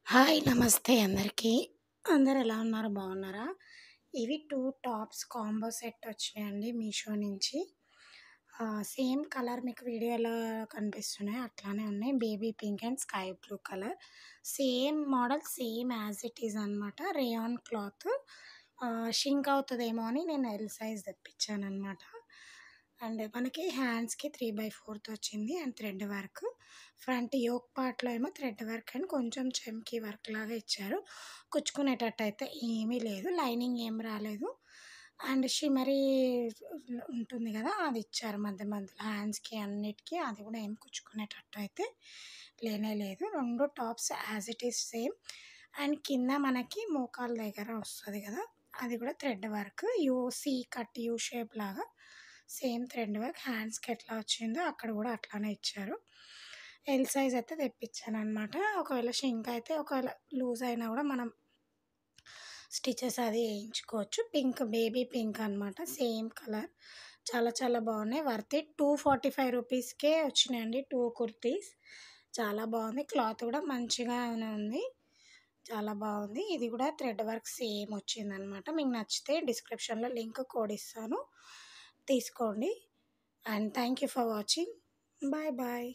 Hi నమస్తే అందరికీ. అందరు ఎలా ఉన్నారు? బాగున్నారా? ఇవి 2 టాప్స్ కాంబో సెట్ వచ్చినాయండి మీషో నుంచి. సేమ్ కలర్ మీకు వీడియోలో కనిపిస్తున్నాయి అట్లానే ఉన్నాయి. Baby pink and sky blue colour. Same model same as it is అనమాట. Rayon cloth. షింక్ అవుతుందేమో అని నేను ఎల్ సైజ్ తెప్పించానమాట. అండ్ మనకి హ్యాండ్స్‌కి 3/4 వచ్చింది and thread work. Front yoke పార్ట్‌లో ఏమో థ్రెడ్ వర్క్ అండ్ కొంచెం చెమ్కీ వర్క్ లాగా ఇచ్చారు. కుచ్చుకునేటట్టు అయితే ఏమీ లేదు. లైనింగ్ ఏం రాలేదు. అండ్ షిమ్మరీ ఉంటుంది కదా! అది ఇచ్చారు మధ్య మధ్యలో హ్యాండ్స్‌కి అన్నిటికి. అది కూడా ఏం కుచ్చుకునేటట్టు అయితే లేనే లేదు. 2 tops as it is same. And కింద మనకి మోకాళ్ళ దగ్గర వస్తది కదా! అది కూడా thread work. C cut U shape లాగా సేమ్ థ్రెడ్ వర్క్. హ్యాండ్స్‌కి ఎట్లా వచ్చిందో అక్కడ కూడా అట్లానే ఇచ్చారు. ఎల్ సైజ్ అయితే తెప్పించాననమాట. ఒకవేళ షింక్ అయితే ఒకవేళ లూజ్ అయినా కూడా మనం స్టిచెస్ అది ఏయించుకోవచ్చు. పింక్ బేబీ పింక్ అనమాట. Same colour. చాలా చాలా బాగున్నాయి. Worth it. 245 రూపీస్‌కే వచ్చినాయండి 2 కుర్తీస్. చాలా బాగుంది. క్లాత్ కూడా మంచిగానే ఉంది. చాలా బాగుంది. ఇది కూడా థ్రెడ్ వర్క్ సేమ్ వచ్చిందనమాట. మీకు నచ్చితే డిస్క్రిప్షన్‌లో లింక్ కోడ్ ఇస్తాను. తీసుకోండి. And thank you for watching. Bye bye.